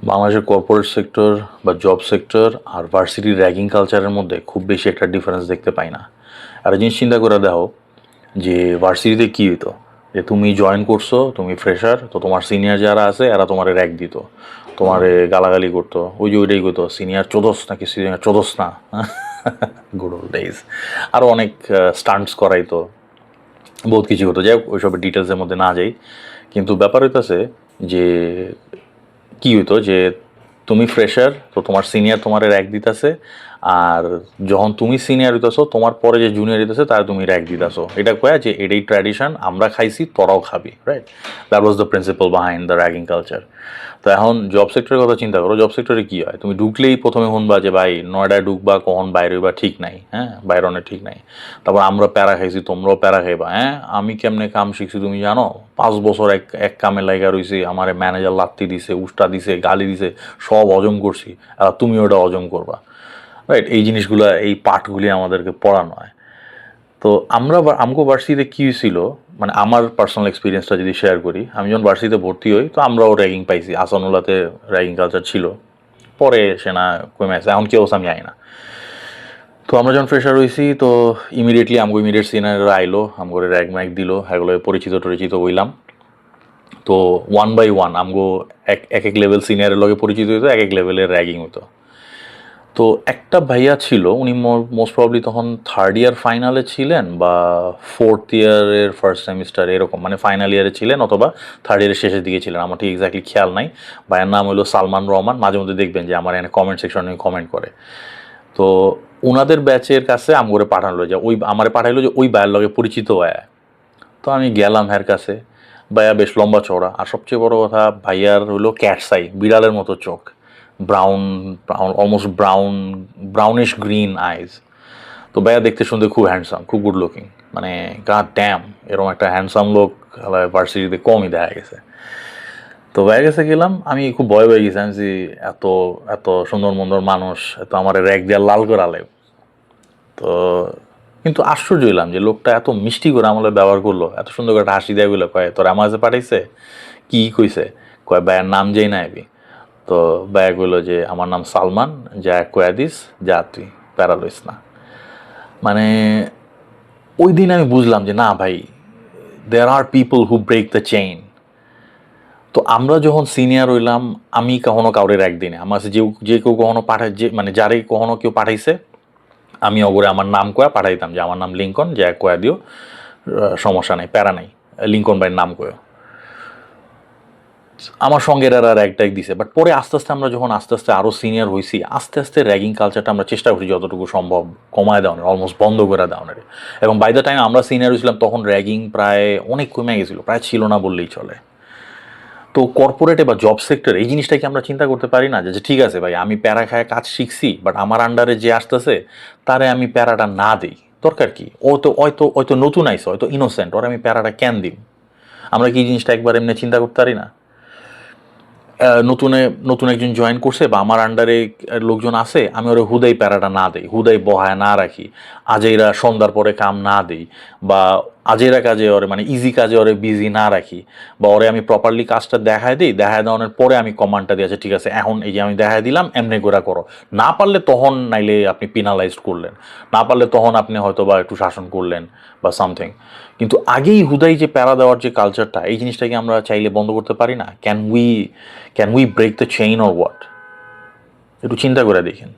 বাংলাদেশের corporate sector বা job sector আর ভার্সিটির র্যাগিং কালচারের মধ্যে খুব বেশি একটা ডিফারেন্স দেখতে পাই না। একটা জিনিস চিন্তা করে দেখো যে ভার্সিটিতে কী হইতো, যে তুমি জয়েন করছো, তুমি ফ্রেশার, তো তোমার সিনিয়র যারা আছে এরা তোমার র্যাগ দিত, তোমারে গালাগালি করতো, ওই যে ওইটাই করতো, সিনিয়র চোদস নাকি সিনিয়র চোদস না। Good old days. আরও অনেক স্টান্টস করাইতো, বহুত কিছু হতো, যাই হোক ওইসবের ডিটেলসের মধ্যে না যাই। কিন্তু ব্যাপার হইতেছে যে কি হইতো যে তুমি ফ্রেশার, তো তোমার সিনিয়র তোমার র্যাক দিতেছে, আর যখন তুমি সিনিয়র হইতেছো তোমার পরে যে জুনিয়র হইতেছে তার তুমি র্যাক দিতেছো, এটা কয়া যে এটাই ট্র্যাডিশন, আমরা খাইছি তোরাও খাবি, right? That was the principal behind the ragging culture. তো এখন জব সেক্টরের কথা চিন্তা করো, জব সেক্টরে কী হয়, তুমি ঢুকলেই প্রথমে শুনবা যে ভাই 9টায় ঢুকবা, কখন বাইরে হইবা ঠিক নাই, হ্যাঁ বাইরনের ঠিক নাই। তারপর আমরা প্যারা খাইছি, তোমরাও প্যারা খাইবা, হ্যাঁ আমি কেমনে কাম শিখছি তুমি জানো, 5 বছর এক এক কামে লাইগা রইছি, আমার ম্যানেজার লাত্তি দিছে, উষ্টা দিছে, গালি দিছে, সব হজম করছি, আর তুমি ওটা হজম করবা, রাইট? এই জিনিসগুলো, এই পাঠগুলি আমাদেরকে পড়ানো হয়। তো আমগো ভার্সিটিতে কী হয়েছিল, মানে আমার পার্সোনাল এক্সপিরিয়েন্সটা যদি শেয়ার করি, আমি যখন ভার্সিটিতে ভর্তি হই তো আমরাও র্যাগিং পাইছি, আসানুল্লাতে র্যাগিং কালচার ছিল, পরে সে না কমে আসে, এখন কেউ আমি আই না। তো আমরা যখন ফ্রেশার হয়েছি তো ইমিডিয়েটলি আমগো ইমিডিয়েট সিনিয়ররা আইলো, আমগো র্যাগ ম্যাগ দিল, এগুলো পরিচিত টরিচিত হইলাম। তো ওয়ান বাই ওয়ান আমগো এক এক লেভেল সিনিয়রের লগে পরিচিত হইতো, এক লেভেলের র্যাগিং হতো। তো একটা ভাইয়া ছিল, উনি মোস্ট প্রবলি তখন 3rd ইয়ার ফাইনালে ছিলেন বা 4th ইয়ারের ফার্স্ট সেমিস্টার এরকম, মানে ফাইনাল ইয়ারে ছিলেন অথবা 3rd ইয়ারের শেষের দিকে ছিলেন, আমার ঠিক এক্স্যাক্টলি খেয়াল নাই। ভাইয়ের নাম হলো সালমান রহমান, মাঝে মধ্যে দেখবেন যে আমার এখানে কমেন্ট সেকশনে কমেন্ট করে। তো ওনাদের ব্যাচের কাছে আমগরে পাঠানো যে ওই আমারে পাঠাইলো যে ওই ভাইয়ের লগে পরিচিত হয়। তো আমি গেলাম হ্যার কাছে, ভাইয়া বেশ লম্বা চওড়া, আর সবচেয়ে বড় কথা ভাইয়ার হলো ক্যাটস আই, বিড়ালের মতো চোখ, brown brown almost brownish green eyes. তো ভাইয়া দেখতে শুনতে খুব হ্যান্ডসাম, খুব গুড লুকিং, মানে গড ড্যাম, এরকম একটা হ্যান্ডসাম লোক ভার্সিটিতে কমই দেখা গেছে। তো ভাইয়ের কাছে গেলাম, আমি খুব ভয় পেয়ে গেছি, আমি যে এত এত সুন্দর মন্দর মানুষ, এত আমার র্যাক দিয়ে লাল করে আলে। তো কিন্তু আশ্চর্য হইলাম যে লোকটা এত মিষ্টি করে আমলে ব্যবহার করলো, এত সুন্দর করে একটা হাসি দেয়, বলে কয় তোর আমার কাছে পাঠাইছে, কি কইছে, কয় ভাইয়ের নাম যেই না এবি। তো ভাইয়া কইলো যে আমার নাম সালমান, যা কয়া দিস, যা তুই প্যারা লইস না। মানে ওই দিন আমি বুঝলাম যে না ভাই, there are people who break the chain. তো আমরা যখন সিনিয়র হইলাম, আমি কখনো কাউরে একদিনে আমার কাছে যে কেউ কখনো পাঠায়, যে মানে যারে কখনো কেউ পাঠাইছে, আমি অগরে আমার নাম কয়া পাঠাইতাম যে আমার নাম লিঙ্কন, যে কয়া দিও, সমস্যা নাই, প্যারা নাই, লিঙ্কন ভাইয়ের নাম কয়া। আমার সঙ্গে এরা র্যাগ ট্যাগ দিছে, বাট পরে আস্তে আস্তে আমরা যখন আস্তে আস্তে আরও সিনিয়র হয়েছি, আস্তে আস্তে র্যাগিং কালচারটা আমরা চেষ্টা করি যতটুকু সম্ভব কমায় দেওয়ার, অলমোস্ট বন্ধ করে দেওয়ার। এবং বাই দ্য টাইম আমরা সিনিয়র হয়েছিলাম তখন র্যাগিং প্রায় অনেক কমে গেছিলো, প্রায় ছিল না বললেই চলে। তো কর্পোরেটে বা জব সেক্টরে এই জিনিসটা কি আমরা চিন্তা করতে পারি না, যে ঠিক আছে ভাই, আমি প্যারা খায় কাজ শিখছি, বাট আমার আন্ডারে যে আসতেছে তারে আমি প্যারাটা না দিই, দরকার কি, ও তো নতুন আইসে, হয়তো ইনোসেন্ট, ওর আমি প্যারাটা কেন দিই? আমরা কি এই জিনিসটা একবার এমনি চিন্তা করতে পারি না? নতুন একজন জয়েন করছে বা আমার আন্ডারে লোকজন আছে, আমি ওরা হুদাই প্যারাটা না দিই, হুদাই বহায় না রাখি, আজেরা সন্ধ্যার পরে কাম না দিই, বা আজেরা কাজে ওরে মানে ইজি কাজে ওরে বিজি না রাখি, বা ওরে আমি প্রপারলি কাজটা দেখায় দিই, দেখায় দেওয়ানোর পরে আমি কমান্ডটা দিয়েছি, ঠিক আছে এখন এই যে আমি দেখায় দিলাম, এমনি করে করো, না পারলে তখন নাইলে আপনি পিনালাইজড করলেন, না পারলে তখন আপনি হয়তো বা একটু শাসন করলেন বা সামথিং। কিন্তু আগেই হুদাই যে প্যারা দেওয়ার যে কালচারটা, এই জিনিসটাকে আমরা চাইলে বন্ধ করতে পারি না? Can we break the chain or what? একটু চিন্তা করে দেখেন।